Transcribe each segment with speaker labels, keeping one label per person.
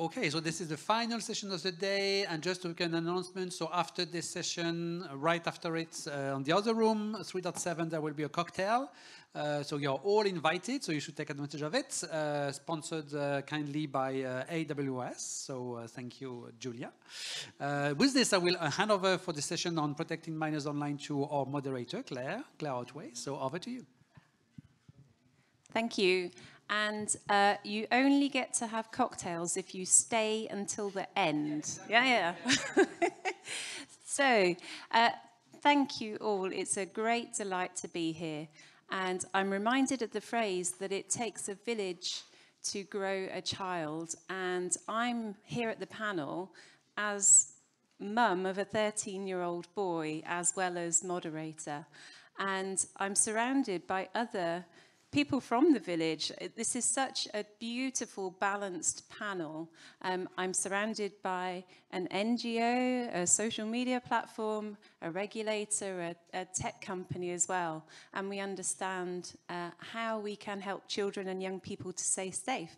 Speaker 1: Okay, so this is the final session of the day, and just to make an announcement, so after this session, right after it, on the other room, 3.7, there will be a cocktail. So you're all invited, so you should take advantage of it. Sponsored kindly by AWS, so thank you, Julia. With this, I will hand over for the session on protecting minors online to our moderator, Claire Otway. So over to you.
Speaker 2: Thank you. And you only get to have cocktails if you stay until the end. Yeah. So, thank you all. It's a great delight to be here. And I'm reminded of the phrase that it takes a village to grow a child. And I'm here at the panel as mum of a 13-year-old boy, as well as moderator. And I'm surrounded by other people from the village. This is such a beautiful, balanced panel. I'm surrounded by an NGO, a social media platform, a regulator, a tech company as well. And we understand how we can help children and young people to stay safe.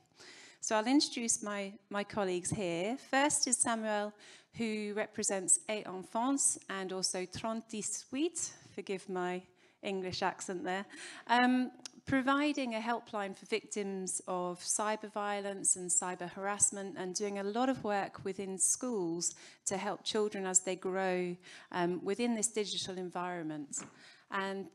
Speaker 2: So I'll introduce my colleagues here. First is Samuel, who represents 8 Enfants and also 38, forgive my English accent there, providing a helpline for victims of cyber violence and cyber harassment, and doing a lot of work within schools to help children as they grow within this digital environment. And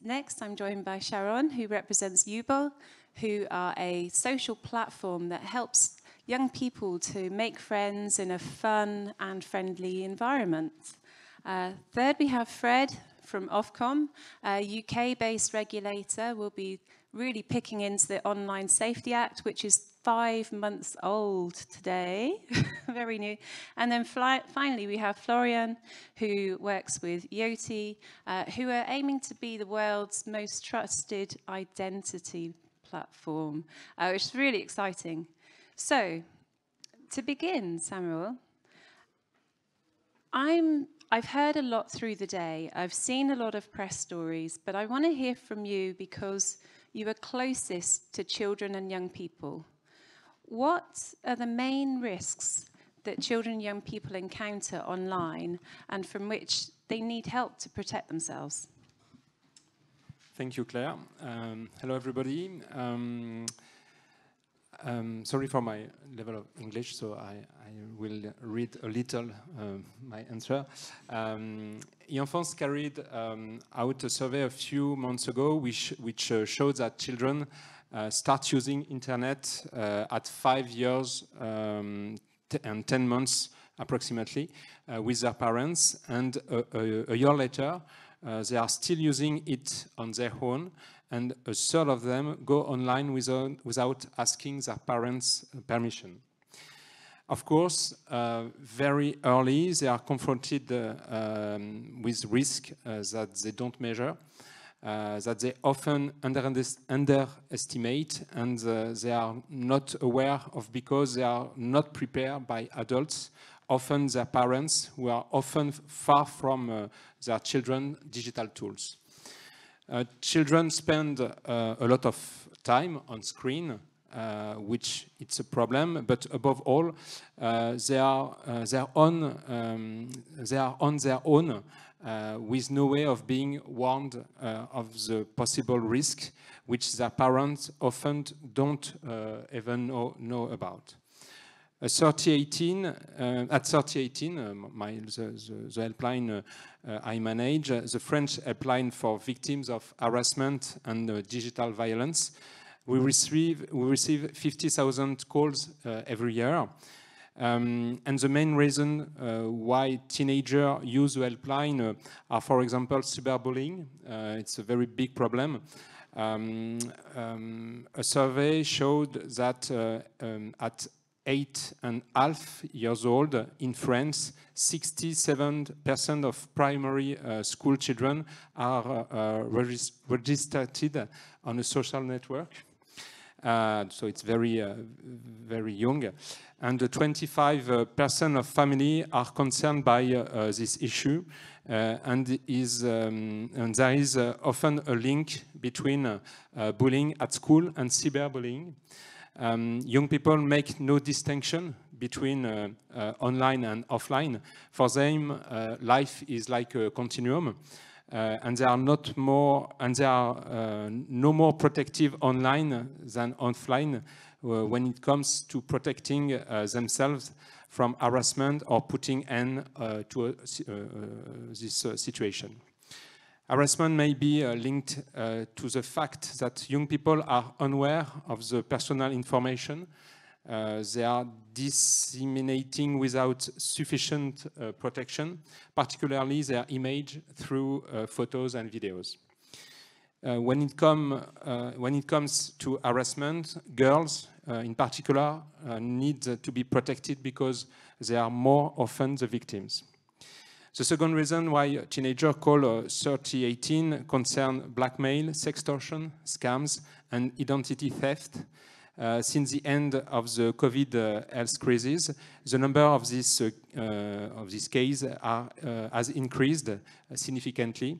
Speaker 2: next, I'm joined by Sharon, who represents UBO, who are a social platform that helps young people to make friends in a fun and friendly environment. Third, we have Fred from Ofcom, a UK-based regulator. Will be really picking into the Online Safety Act, which is 5 months old today, very new. And then finally, we have Florian, who works with Yoti, who are aiming to be the world's most trusted identity platform, which is really exciting. So, to begin, Samuel, I've heard a lot through the day. I've seen a lot of press stories, but I want to hear from you because you are closest to children and young people. What are the main risks that children and young people encounter online and from which they need help to protect themselves?
Speaker 3: Thank you, Claire. Hello, everybody. Sorry for my level of English, so I will read a little my answer. Enfants carried out a survey a few months ago which showed that children start using internet at 5 years and 10 months approximately with their parents, and a year later they are still using it on their own, and a third of them go online without asking their parents' permission. Of course, very early they are confronted with risk that they don't measure, that they often underestimate, and they are not aware of because they are not prepared by adults, often their parents, who are often far from their children's digital tools. Children spend a lot of time on screen, which it's a problem, but above all, they are on their own with no way of being warned of the possible risk, which their parents often don't even know about. At 3018, the helpline I manage, the French helpline for victims of harassment and digital violence, we receive 50,000 calls every year. And the main reason why teenagers use the helpline are, for example, cyberbullying. It's a very big problem. A survey showed that at 8.5 years old in France, 67% of primary school children are registered on a social network. So it's very young. And 25% of families are concerned by this issue. And there is often a link between bullying at school and cyberbullying. Young people make no distinction between online and offline. For them, life is like a continuum, and there are no more protective online than offline when it comes to protecting themselves from harassment or putting end to this situation. Harassment may be linked to the fact that young people are unaware of the personal information. They are disseminating without sufficient protection, particularly their image through photos and videos. When it comes to harassment, girls in particular need to be protected because they are more often the victims. The second reason why teenagers call 3018 concern blackmail, sextortion, scams, and identity theft. Since the end of the COVID health crisis, the number of this case has increased significantly.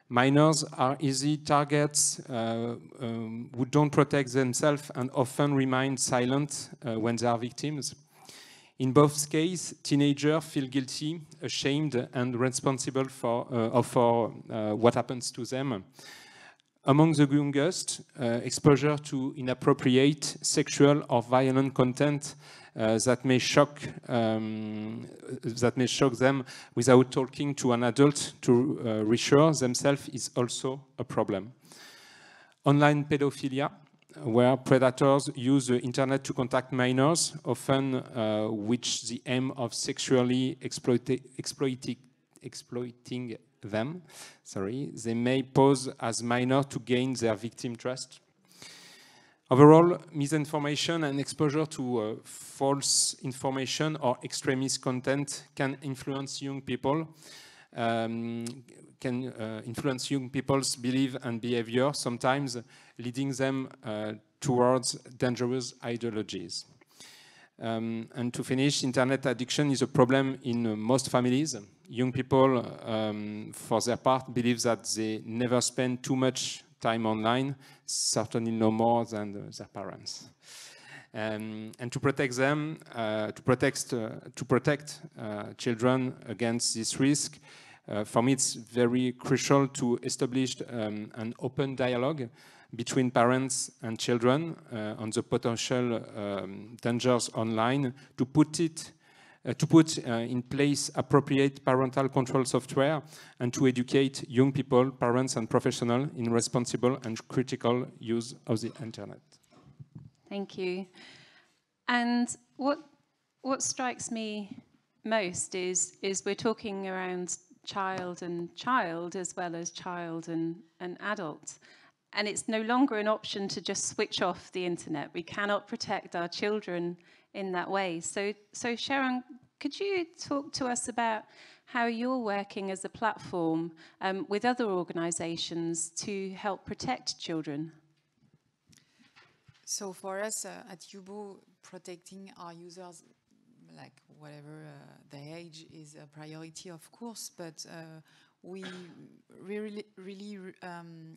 Speaker 3: Minors are easy targets who don't protect themselves and often remain silent when they are victims. In both cases, teenagers feel guilty, ashamed, and responsible for what happens to them. Among the youngest, exposure to inappropriate sexual or violent content that may shock them without talking to an adult to reassure themselves is also a problem. Online pedophilia, where predators use the internet to contact minors, often with the aim of sexually exploiting them. They may pose as minors to gain their victim trust. Overall, misinformation and exposure to false information or extremist content can influence young people, influence young people's belief and behavior, sometimes leading them towards dangerous ideologies. And to finish, internet addiction is a problem in most families. Young people, for their part, believe that they never spend too much time online, certainly no more than their parents. And to protect them, to protect children against this risk, for me it's very crucial to establish an open dialogue between parents and children on the potential dangers online, to put in place appropriate parental control software, and to educate young people, parents and professionals in responsible and critical use of the internet.
Speaker 2: Thank you. And what strikes me most is we're talking around child and child as well as child and adult. And it's no longer an option to just switch off the internet. We cannot protect our children in that way. So Sharon, could you talk to us about how you're working as a platform with other organizations to help protect children?
Speaker 4: So for us at Yubo, protecting our users, like whatever their age, is a priority, of course, but we really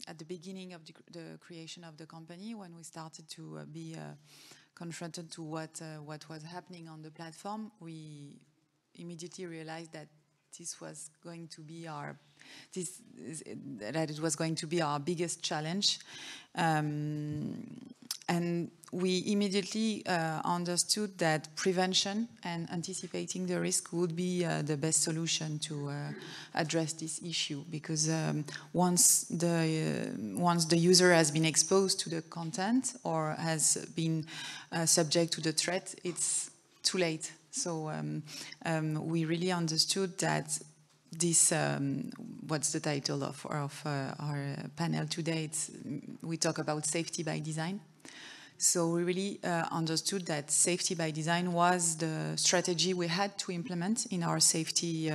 Speaker 4: at the beginning of the creation of the company, when we started to be confronted to what was happening on the platform, we immediately realized that this was going to be our biggest challenge, and we immediately understood that prevention and anticipating the risk would be the best solution to address this issue, because once the user has been exposed to the content or has been subject to the threat, it's too late. So we really understood that this, what's the title of our panel today? We talk about safety by design. So we really understood that safety by design was the strategy we had to implement in our safety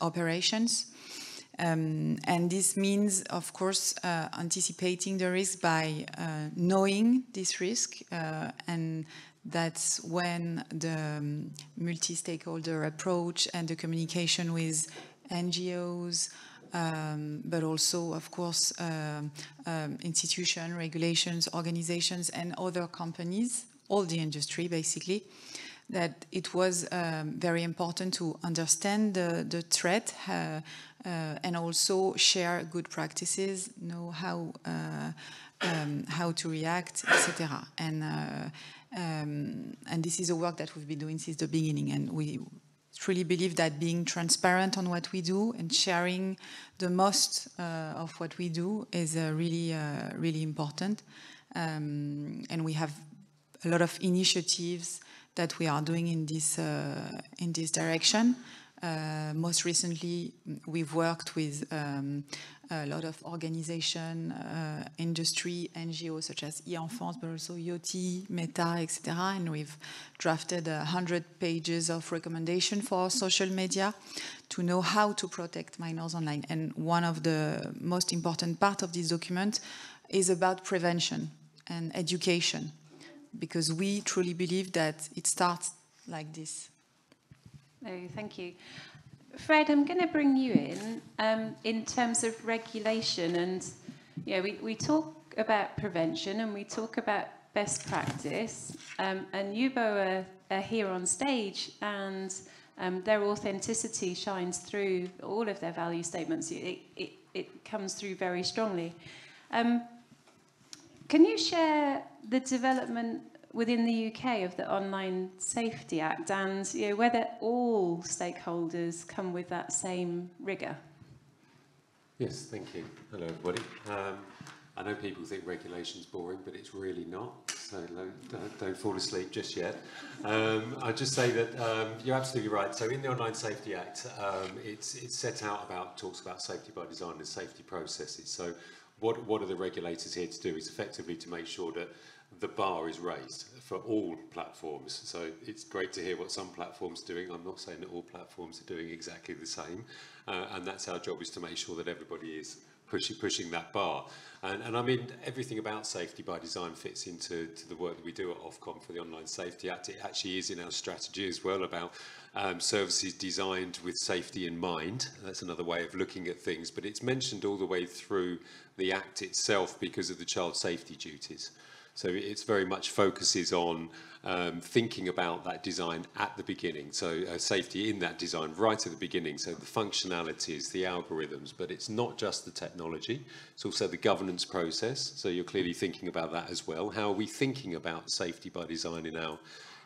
Speaker 4: operations. And this means, of course, anticipating the risk by knowing this risk, and that's when the multi-stakeholder approach and the communication with NGOs, but also, of course, institutions, regulations, organizations, and other companies all the industry basically, that it was very important to understand the threat and also share good practices, know how to react, etc. And this is a work that we've been doing since the beginning, and we truly believe that being transparent on what we do and sharing the most of what we do is really important. And we have a lot of initiatives that we are doing in this direction. Most recently, we've worked with a lot of organization, industry, NGOs such as e-enfance, but also IoT, Meta, etc. And we've drafted 100 pages of recommendation for social media to know how to protect minors online. And one of the most important part of this document is about prevention and education, because we truly believe that it starts like this.
Speaker 2: Oh, thank you. Fred, I'm going to bring you in terms of regulation. And we talk about prevention and we talk about best practice. And UBO are here on stage, and their authenticity shines through all of their value statements. It comes through very strongly. Can you share the development within the UK of the Online Safety Act, and whether all stakeholders come with that same rigour?
Speaker 5: Yes, thank you. Hello, everybody. I know people think regulation's boring, but it's really not, so don't fall asleep just yet. I'll just say that you're absolutely right. So in the Online Safety Act, it's set out talks about safety by design and safety processes. So what are the regulators here to do is effectively to make sure that the bar is raised for all platforms. So it's great to hear what some platforms are doing. I'm not saying that all platforms are doing exactly the same, and that's our job, is to make sure that everybody is pushing that bar. And I mean, everything about safety by design fits into the work that we do at Ofcom for the Online Safety Act. It actually is in our strategy as well, about services designed with safety in mind. That's another way of looking at things, but it's mentioned all the way through the Act itself because of the child safety duties. So it's very much focuses on thinking about that design at the beginning. So safety in that design right at the beginning. So the functionalities, the algorithms, but it's not just the technology. It's also the governance process. So you're clearly thinking about that as well. How are we thinking about safety by design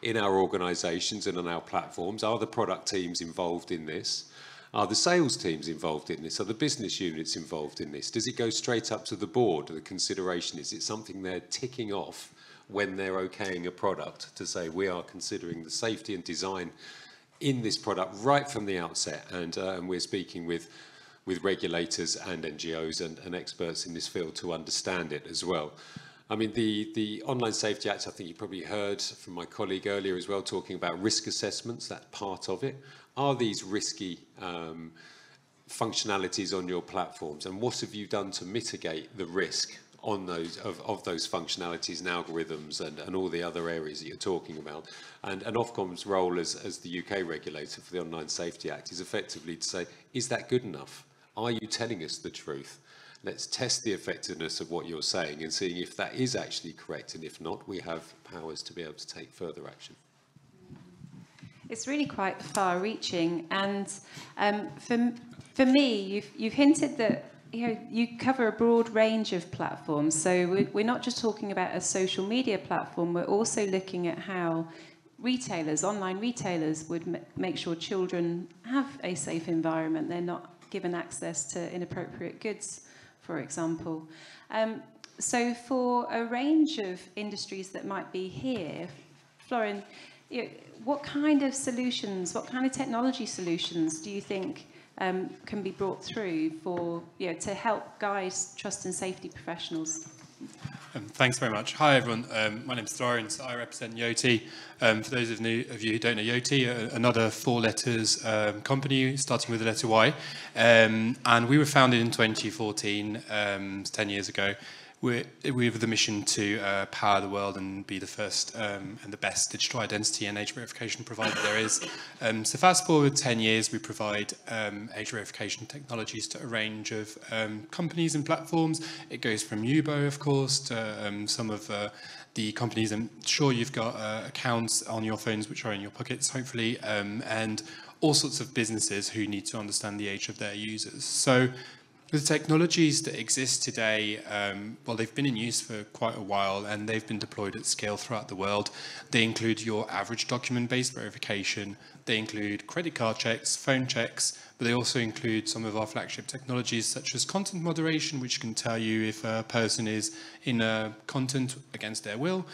Speaker 5: in our organisations and on our platforms? Are the product teams involved in this? Are the sales teams involved in this? Are the business units involved in this? Does it go straight up to the board? The consideration, is it something they're ticking off when they're okaying a product to say we are considering the safety and design in this product right from the outset? And we're speaking with regulators and NGOs and experts in this field to understand it as well. I mean, the Online Safety Act, I think you probably heard from my colleague earlier as well, talking about risk assessments, that part of it. Are these risky functionalities on your platforms, and what have you done to mitigate the risk on those of those functionalities and algorithms and all the other areas that you're talking about? And Ofcom's role as the UK regulator for the Online Safety Act is effectively to say, is that good enough? Are you telling us the truth? Let's test the effectiveness of what you're saying and seeing if that is actually correct, and if not, we have powers to be able to take further action.
Speaker 2: It's really quite far-reaching, and for me, you've hinted that you cover a broad range of platforms. So we're not just talking about a social media platform. We're also looking at how retailers, online retailers, would make sure children have a safe environment. They're not given access to inappropriate goods, for example. So for a range of industries that might be here, Florian, what kind of solutions, what kind of technology solutions do you think can be brought through for to help guide trust and safety professionals?
Speaker 6: Thanks very much. Hi everyone, my name's Florian, so I represent Yoti. For those of you who don't know Yoti, another 4 letters company starting with the letter Y. And we were founded in 2014, 10 years ago. We have the mission to power the world and be the first and the best digital identity and age verification provider there is. So fast forward 10 years, we provide age verification technologies to a range of companies and platforms. It goes from UBO, of course, to some of the companies. I'm sure you've got accounts on your phones which are in your pockets, hopefully, and all sorts of businesses who need to understand the age of their users. So the technologies that exist today, well, they've been in use for quite a while and they've been deployed at scale throughout the world. They include your average document-based verification. They include credit card checks, phone checks, but they also include some of our flagship technologies such as content moderation, which can tell you if a person is in content against their will,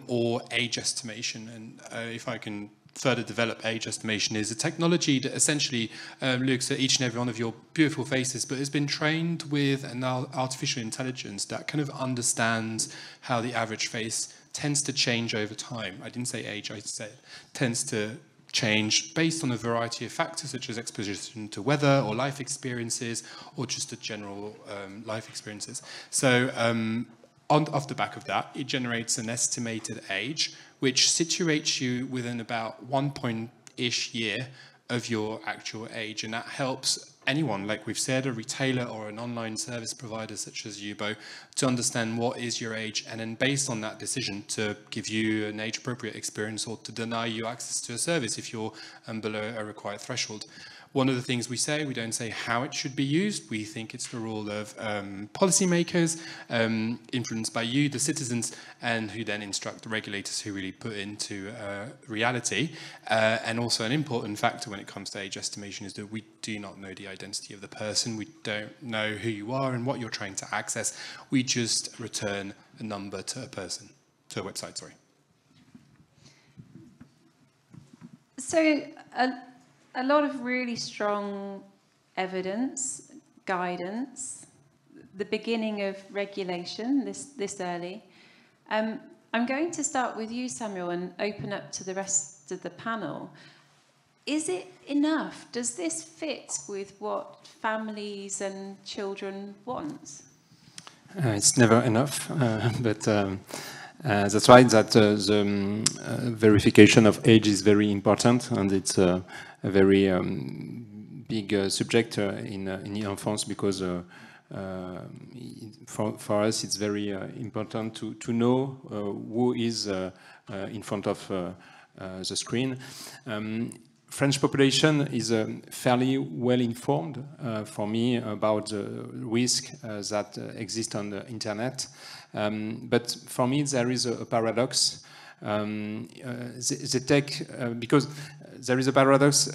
Speaker 6: or age estimation. And if I can further develop age estimation, is a technology that essentially looks at each and every one of your beautiful faces, but has been trained with an artificial intelligence that kind of understands how the average face tends to change over time. I didn't say age, I said tends to change based on a variety of factors such as exposition to weather or life experiences or just the general life experiences. So off the back of that, it generates an estimated age which situates you within about 1 point-ish year of your actual age. And that helps anyone, like we've said, a retailer or an online service provider such as Yubo, to understand what is your age, and then based on that decision to give you an age-appropriate experience or to deny you access to a service if you're below a required threshold. One of the things we say, we don't say how it should be used. We think it's the role of policymakers, influenced by you, the citizens, and who then instruct the regulators who really put into reality. And also an important factor when it comes to age estimation is that we do not know the identity of the person. We don't know who you are and what you're trying to access. We just return a number to a person, to a website, sorry.
Speaker 2: So, a lot of really strong evidence, guidance, the beginning of regulation this early. I'm going to start with you, Samuel, and open up to the rest of the panel. Is it enough? Does this fit with what families and children want?
Speaker 3: It's never enough, but that's right that the verification of age is very important, and it's a very big subject in enfance, because for us it's very important to know who is in front of the screen. French population is fairly well informed for me about the risk that exist on the internet. But for me, there is a paradox. They take, because there is a paradox,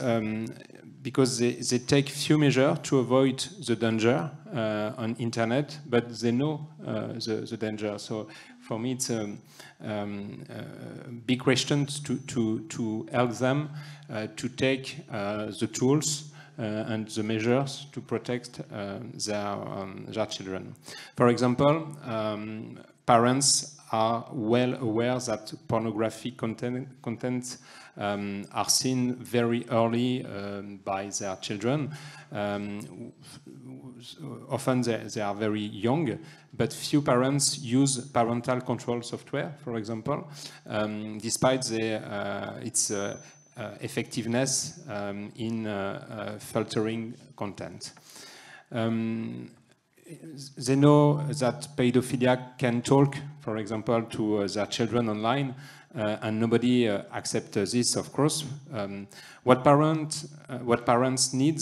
Speaker 3: because they take few measures to avoid the danger on internet, but they know the danger. So for me, it's a big question to help them to take the tools and the measures to protect their children. For example, parents are well aware that pornographic content are seen very early by their children. Often they are very young, but few parents use parental control software, for example, despite its effectiveness in filtering content. They know that pedophilia can talk, for example, to their children online, and nobody accepts this, of course. What parents need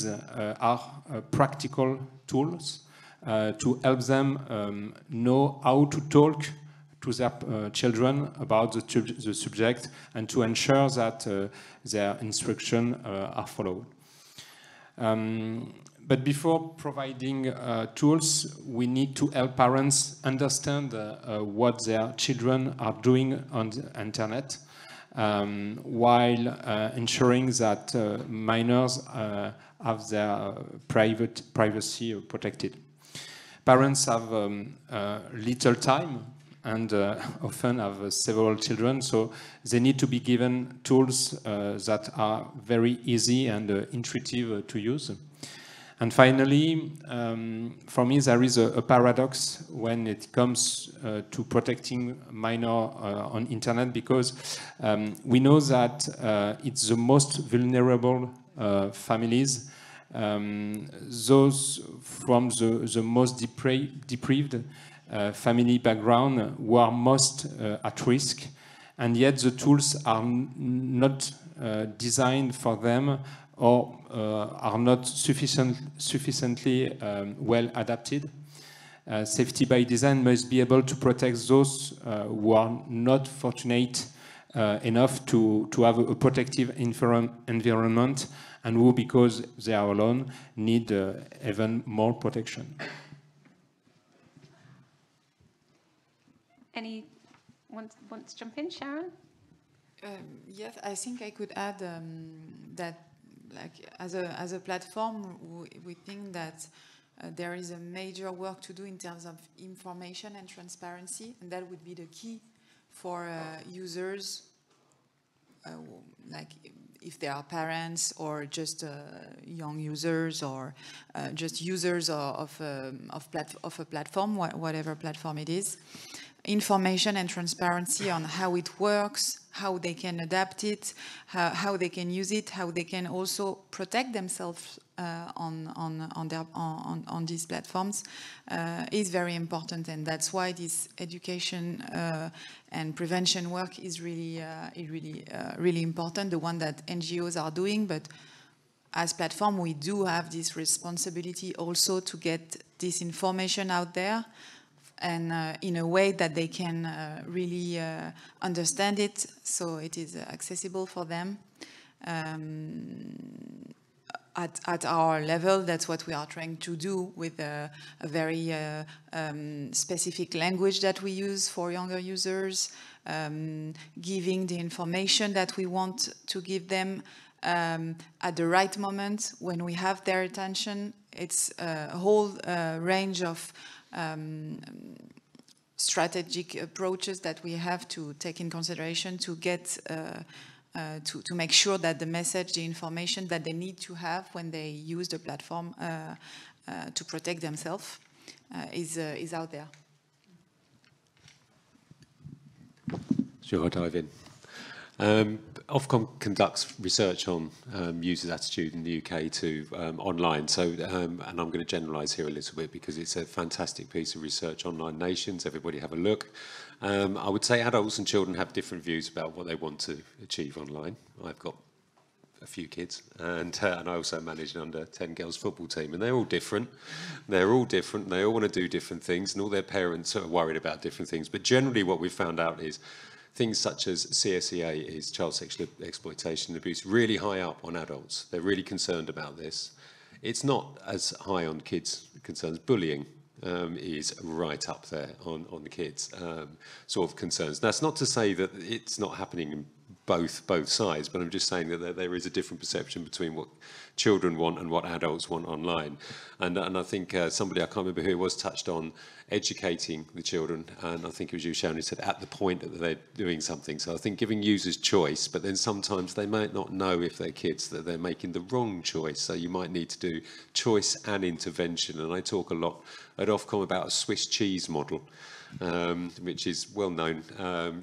Speaker 3: are practical tools to help them know how to talk to their children about the subject, and to ensure that their instructions are followed. But before providing tools, we need to help parents understand what their children are doing on the internet, while ensuring that minors have their privacy protected. Parents have little time and often have several children, so they need to be given tools that are very easy and intuitive to use. And finally, for me, there is a paradox when it comes to protecting minors on internet, because we know that it's the most vulnerable families, those from the most deprived, family background who are most at risk, and yet the tools are not designed for them or are not sufficiently well adapted. Safety by design must be able to protect those who are not fortunate enough to have a protective environment, and who, because they are alone, need even more protection.
Speaker 2: Any want to jump in, Sharon?
Speaker 4: Yes, I think I could add that, like, as a platform, we think that there is a major work to do in terms of information and transparency, and that would be the key for users, like if they are parents or just young users or just users of a platform, whatever platform it is. Information and transparency on how it works, how they can adapt it, how they can use it, how they can also protect themselves on these platforms is very important, and that's why this education and prevention work is really important. The one that NGOs are doing, but as platform we do have this responsibility also to get this information out there, and in a way that they can really understand it, so it is accessible for them. At our level, that's what we are trying to do with a very specific language that we use for younger users, giving the information that we want to give them at the right moment when we have their attention. It's a whole range of strategic approaches that we have to take in consideration to get to make sure that the message, the information that they need to have when they use the platform to protect themselves is out there.
Speaker 5: Sure, I'll dive in. Ofcom conducts research on users' attitude in the UK to online. So, and I'm going to generalise here a little bit because it's a fantastic piece of research, Online Nations. Everybody have a look. I would say adults and children have different views about what they want to achieve online. I've got a few kids, and I also manage an under-10 girls football team, and they're all different. They're all different. They all want to do different things, and all their parents are worried about different things. But generally, what we've found out is things such as CSEA, is child sexual exploitation and abuse, really high up on adults. They're really concerned about this. It's not as high on kids' concerns. Bullying is right up there on the kids' sort of concerns. That's not to say that it's not happening in both sides, but I'm just saying that there is a different perception between what children want and what adults want online. And I think somebody, I can't remember who it was, touched on educating the children, and I think it was you, Sharon, who said at the point that they're doing something. So I think giving users choice, but then sometimes they might not know, if they're kids, that they're making the wrong choice. So you might need to do choice and intervention. And I talk a lot at Ofcom about a Swiss cheese model, which is well known.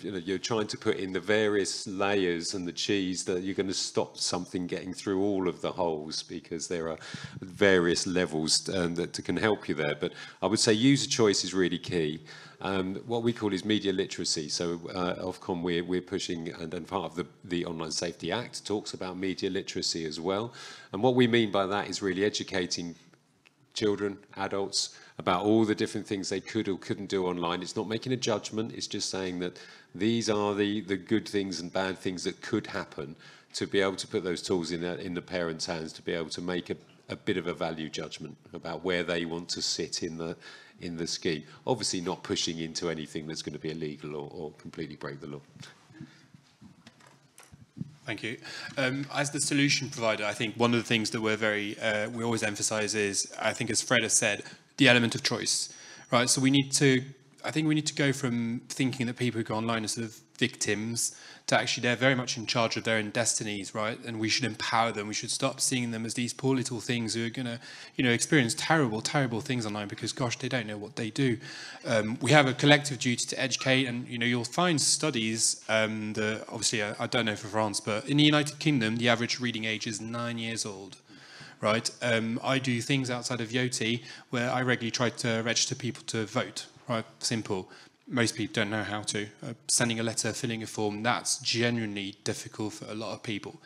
Speaker 5: You know, you're trying to put in the various layers and the cheese that you're going to stop something getting through all of the holes, because there are various levels that can help you there. But I would say user choice is really key. What we call is media literacy. So Ofcom, we're pushing, and part of the Online Safety Act talks about media literacy as well. And what we mean by that is really educating children, adults, about all the different things they could or couldn't do online. It's not making a judgment, it's just saying that these are the good things and bad things that could happen, to be able to put those tools in the parents' hands, to be able to make a bit of a value judgment about where they want to sit in the scheme. Obviously not pushing into anything that's going to be illegal or completely break the law.
Speaker 6: Thank you. As the solution provider, I think one of the things that we always emphasise is, I think as Fred has said, the element of choice, right? So I think we need to go from thinking that people who go online are sort of victims to actually they're very much in charge of their own destinies, right? And we should empower them. We should stop seeing them as these poor little things who are going to, you know, experience terrible, terrible things online because, gosh, they don't know what they do. We have a collective duty to educate, and, you know, you'll find studies, obviously, I don't know for France, but in the United Kingdom, the average reading age is 9 years old. Right, I do things outside of Yoti where I regularly try to register people to vote. right? Simple. Most people don't know how to. Sending a letter, filling a form, that's genuinely difficult for a lot of people.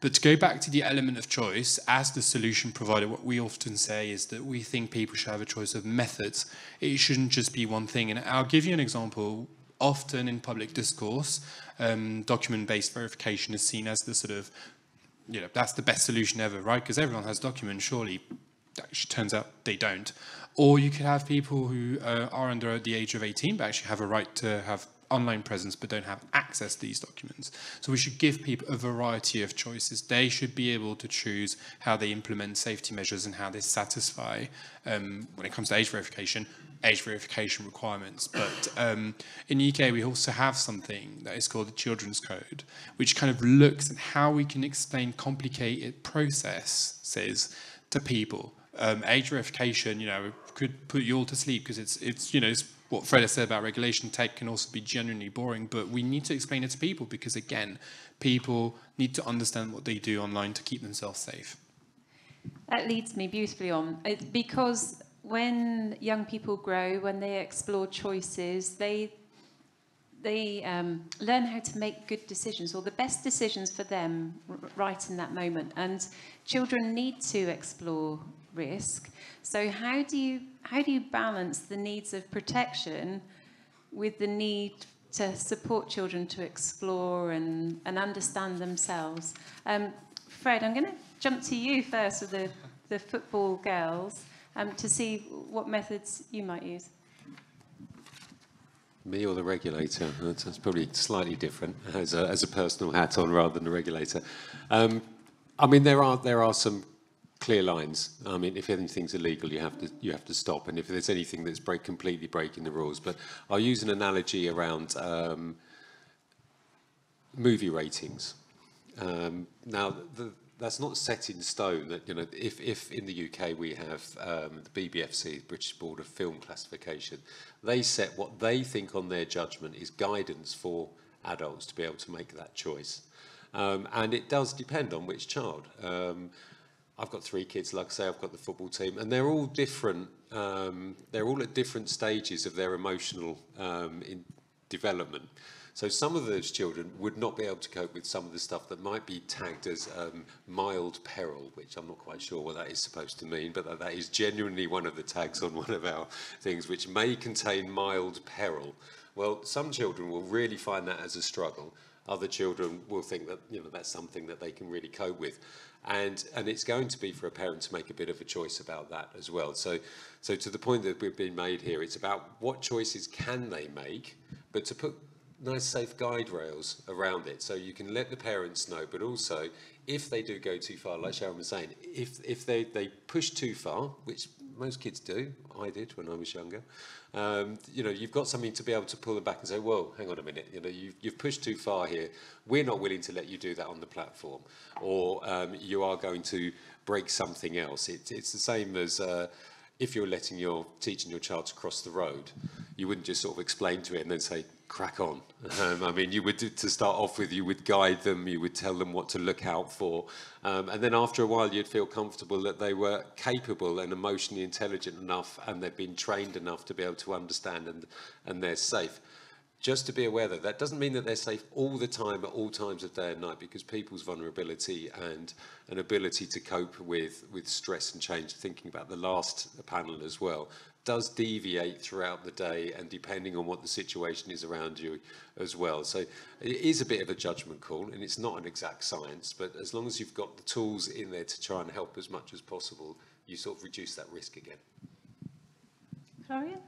Speaker 6: But to go back to the element of choice, as the solution provider, what we often say is that we think people should have a choice of methods. It shouldn't just be one thing. And I'll give you an example. Often in public discourse, document-based verification is seen as the sort of, that's the best solution ever, right? Because everyone has documents, surely. It turns out they don't. Or you could have people who are under the age of 18 but actually have a right to have online presence but don't have access to these documents. So we should give people a variety of choices. They should be able to choose how they implement safety measures and how they satisfy, when it comes to age verification requirements. But in the UK, we also have something that is called the Children's Code, which kind of looks at how we can explain complicated processes to people. Age verification, could put you all to sleep because it's what Fred has said about regulation. Tech can also be genuinely boring, but we need to explain it to people because, again, people need to understand what they do online to keep themselves safe.
Speaker 2: That leads me beautifully on, because when young people grow, when they explore choices, they learn how to make good decisions, or the best decisions for them right in that moment. And children need to explore risk. So how do you balance the needs of protection with the need to support children to explore and understand themselves? Fred, I'm going to jump to you first with the football girls to see what methods you might use.
Speaker 5: Me or the regulator? That's probably slightly different as a personal hat on rather than the regulator. I mean, there are some clear lines. I mean, if anything's illegal, you have to stop, and if there's anything that's completely breaking the rules. But I'll use an analogy around movie ratings. Now, that's not set in stone. That if in the UK we have the BBFC, British Board of Film Classification, they set what they think on their judgment is guidance for adults to be able to make that choice, and it does depend on which child. I've got 3 kids, like I say, I've got the football team, and they're all different. They're all at different stages of their emotional development. So some of those children would not be able to cope with some of the stuff that might be tagged as mild peril, which I'm not quite sure what that is supposed to mean, but that is genuinely one of the tags on one of our things, which may contain mild peril. Well, some children will really find that as a struggle. Other children will think that that's something that they can really cope with. And it's going to be for a parent to make a bit of a choice about that as well. So to the point that we've been made here, it's about what choices can they make, but to put nice safe guide rails around it so you can let the parents know, but also if they do go too far, like Sharon was saying, if they push too far, which most kids do, I did when I was younger, you've got something to be able to pull them back and say, whoa, hang on a minute, you've pushed too far here. We're not willing to let you do that on the platform, or you are going to break something else. It's the same as if you're teaching your child to cross the road. You wouldn't just sort of explain to it and then say, crack on. I mean, you would, to start off with, you would guide them, you would tell them what to look out for. And then after a while, you'd feel comfortable that they were capable and emotionally intelligent enough, and they've been trained enough to be able to understand, and they're safe. Just to be aware that doesn't mean that they're safe all the time, at all times of day and night, because people's vulnerability and an ability to cope with stress and change, thinking about the last panel as well, does deviate throughout the day and depending on what the situation is around you as well. So it is a bit of a judgment call, and it's not an exact science, but as long as you've got the tools in there to try and help as much as possible, you sort of reduce that risk again.
Speaker 2: Florian?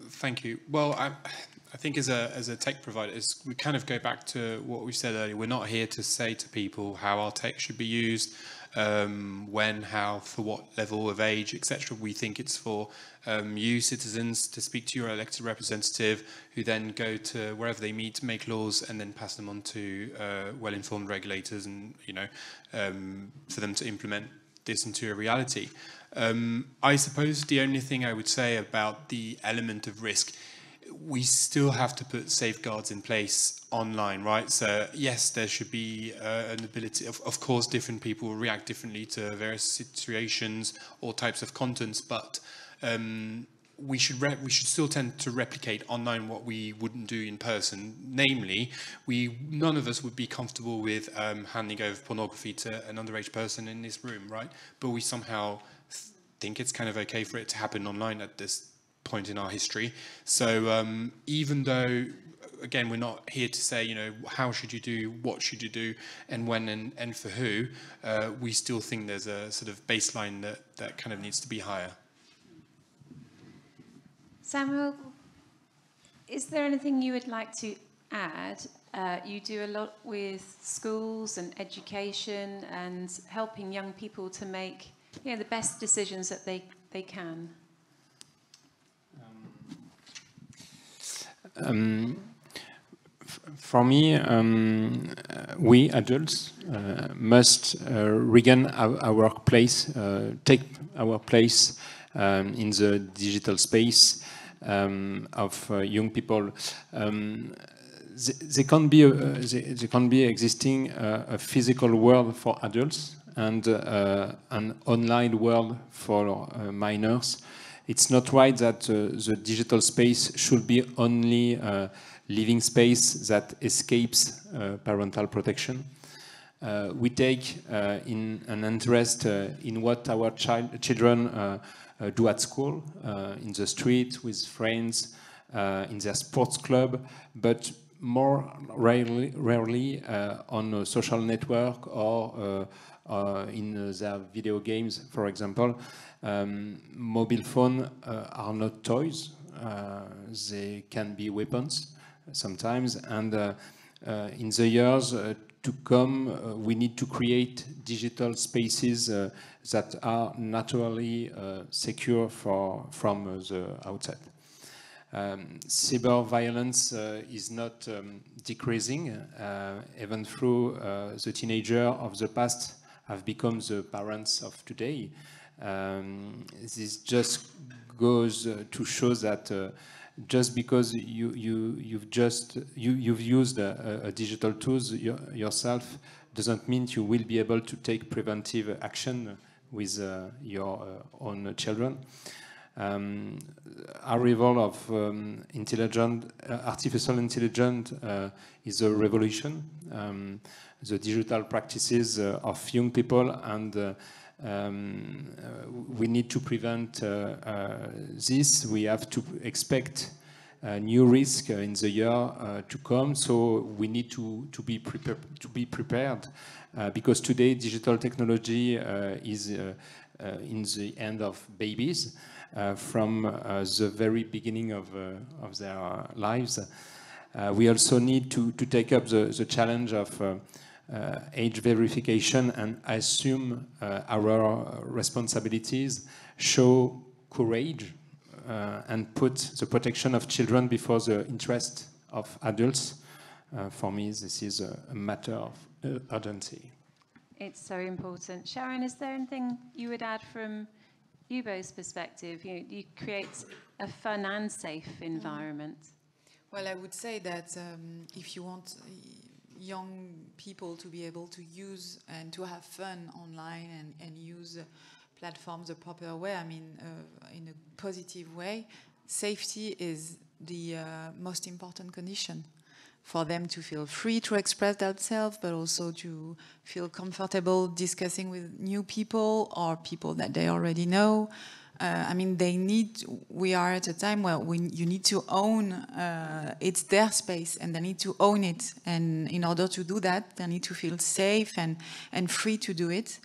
Speaker 6: Thank you. Well, I think as a tech provider, we kind of go back to what we said earlier. We're not here to say to people how our tech should be used, when, how, for what level of age, etc. We think it's for you, citizens, to speak to your elected representative, who then go to wherever they meet to make laws and then pass them on to well-informed regulators, and for them to implement this into a reality. I suppose the only thing I would say about the element of risk, we still have to put safeguards in place online, right? So yes, there should be an ability, of course, different people will react differently to various situations or types of contents, but we should still tend to replicate online what we wouldn't do in person. Namely, none of us would be comfortable with handing over pornography to an underage person in this room, right? But we somehow think it's kind of okay for it to happen online at this point in our history. So even though, again, we're not here to say, you know, how should you do, what should you do, and when and for who, we still think there's a sort of baseline that kind of needs to be higher.
Speaker 2: Samuel, is there anything you would like to add? You do a lot with schools and education and helping young people to make, you know, the best decisions that they can.
Speaker 3: For me, we adults must regain our place, take our place in the digital space of young people. They can't be existing a physical world for adults and an online world for minors. It's not right that the digital space should be only living space that escapes parental protection. We take in an interest in what our children do at school, in the street, with friends, in their sports club, but more rarely on a social network or in their video games, for example. Mobile phones are not toys. They can be weapons sometimes, and in the years to come, we need to create digital spaces that are naturally secure from the outside. Cyber violence is not decreasing, even though the teenagers of the past have become the parents of today. This just goes to show that just because you've used a digital tools yourself doesn't mean you will be able to take preventive action with your own children. Arrival of artificial intelligence is a revolution. The digital practices of young people, and we need to prevent this. We have to expect new risk in the year to come. So we need to be prepared because today digital technology is in the end of babies from the very beginning of their lives. We also need to take up the challenge of age verification and assume our responsibilities, show courage, and put the protection of children before the interest of adults. For me, this is a matter of urgency.
Speaker 2: It's so important. Sharon, is there anything you would add from Yubo's perspective? You create a fun and safe environment.
Speaker 4: Well, I would say that if you want young people to be able to use and to have fun online and use platforms the proper way, I mean, in a positive way, safety is the most important condition for them to feel free to express themselves, but also to feel comfortable discussing with new people or people that they already know. I mean, we are at a time where you need to own, it's their space and they need to own it. And in order to do that, they need to feel safe and free to do it.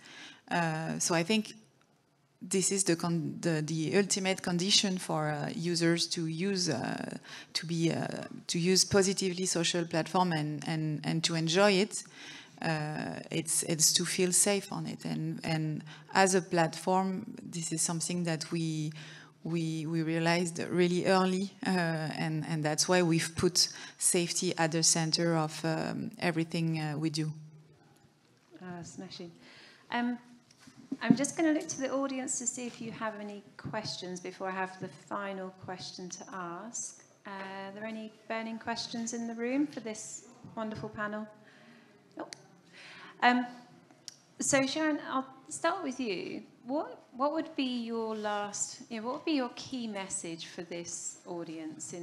Speaker 4: So I think this is the ultimate condition for users to use positively social platform and to enjoy it. It's to feel safe on it, and as a platform, this is something that we realized really early, and that's why we've put safety at the center of everything we do.
Speaker 2: Smashing. I'm just going to look to the audience to see if you have any questions before I have the final question to ask. Are there any burning questions in the room for this wonderful panel? Nope. So Sharon, I'll start with you. what would be your last, what would be your key message for this audience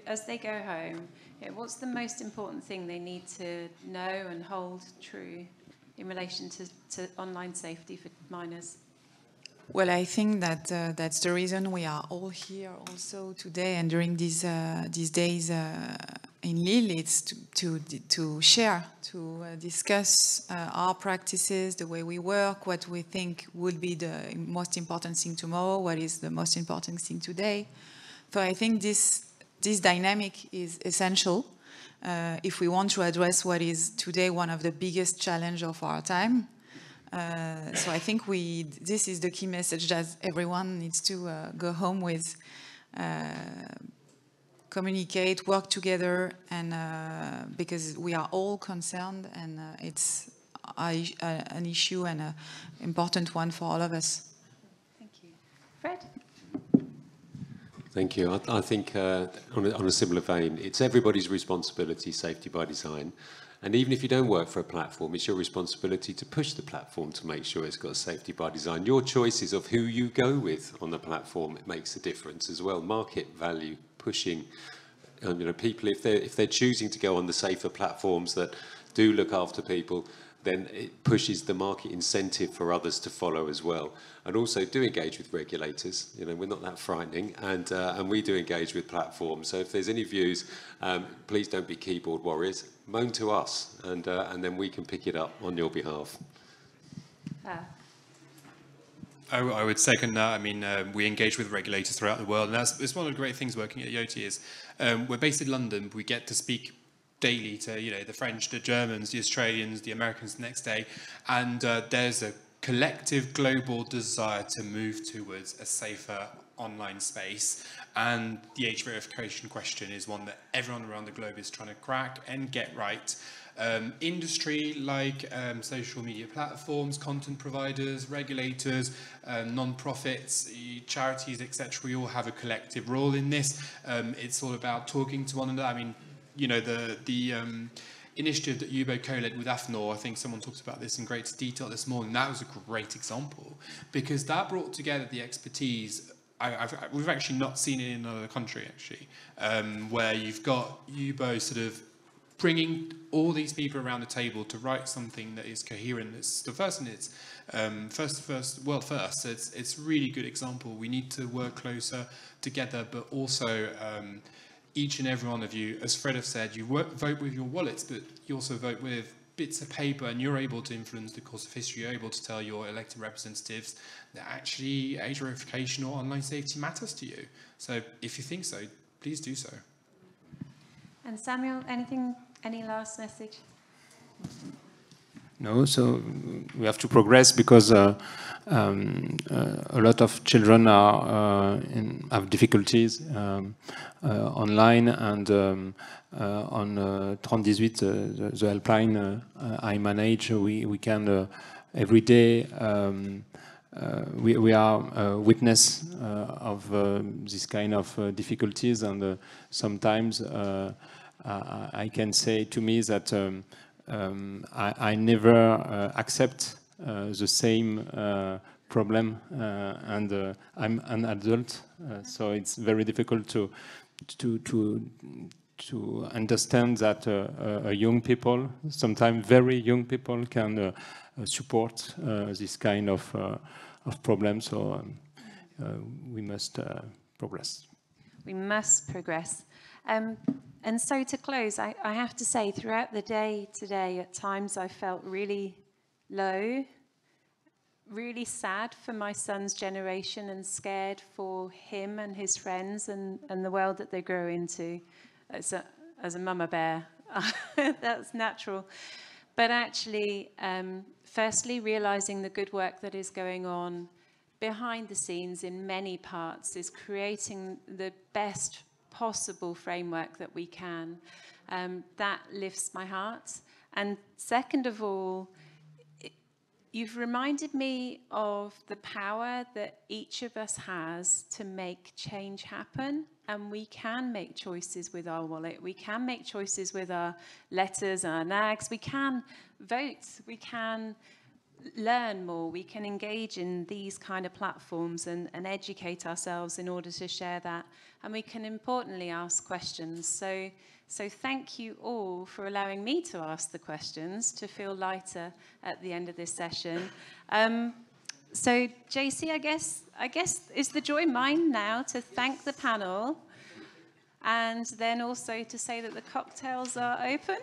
Speaker 2: as they go home? What's the most important thing they need to know and hold true in relation to online safety for minors?
Speaker 4: Well, I think that that's the reason we are all here also today and during these days in Lille. It's to share, to discuss our practices, the way we work, what we think would be the most important thing tomorrow, what is the most important thing today. So I think this dynamic is essential if we want to address what is today one of the biggest challenges of our time. So I think this is the key message that everyone needs to go home with, communicate, work together, and because we are all concerned, and it's an issue and an important one for all of us.
Speaker 2: Thank you. Fred?
Speaker 5: Thank you. I think on a similar vein, it's everybody's responsibility, safety by design. And even if you don't work for a platform, it's your responsibility to push the platform to make sure it's got safety by design. Your choices of who you go with on the platform, it makes a difference as well. Market value, pushing, people, if they're choosing to go on the safer platforms that do look after people, then it pushes the market incentive for others to follow as well. And also do engage with regulators. We're not that frightening, and we do engage with platforms. So if there's any views, please don't be keyboard warriors. Moan to us, and then we can pick it up on your behalf.
Speaker 6: I would second that. I mean, we engage with regulators throughout the world, and it's one of the great things working at Yoti is we're based in London, but we get to speak daily to the French, the Germans, the Australians, the Americans the next day, and there's a collective global desire to move towards a safer online space, and the age verification question is one that everyone around the globe is trying to crack and get right. Industry like social media platforms, content providers, regulators, non-profits, charities, etc. We all have a collective role in this. It's all about talking to one another. I mean, the initiative that Yubo co-led with AFNOR, I think someone talked about this in greater detail this morning. That was a great example because that brought together the expertise. We've actually not seen it in another country, actually, where you've got Yubo sort of bringing all these people around the table to write something that is coherent. It's the first, and it's world first. So it's a really good example. We need to work closer together, but also each and every one of you, as Fred have said, you vote with your wallets, but you also vote with bits of paper, and you're able to influence the course of history. You're able to tell your elected representatives that actually age verification or online safety matters to you. So if you think so, please do so.
Speaker 2: And Samuel, any last message?
Speaker 3: No, so we have to progress because a lot of children have difficulties online, and on 3018, the helpline I manage, we can every day we are witness of this kind of difficulties, and sometimes I can say to me that I never accept the same problem, and I'm an adult, so it's very difficult to understand that young people, sometimes very young people, can support this kind of problem. So we must progress.
Speaker 2: We must progress. And so to close, I have to say, throughout the day today, at times I felt really low, really sad for my son's generation and scared for him and his friends and the world that they grow into. As a mama bear, that's natural. But actually, firstly, realizing the good work that is going on behind the scenes in many parts is creating the best possible framework that we can. That lifts my heart. And second of all, you've reminded me of the power that each of us has to make change happen. And we can make choices with our wallet. We can make choices with our letters and our nags. We can vote. We can learn more, we can engage in these kind of platforms and educate ourselves in order to share that. And we can importantly ask questions. So thank you all for allowing me to ask the questions, to feel lighter at the end of this session. So JC, I guess is the joy mine now to thank the panel and then also to say that the cocktails are open.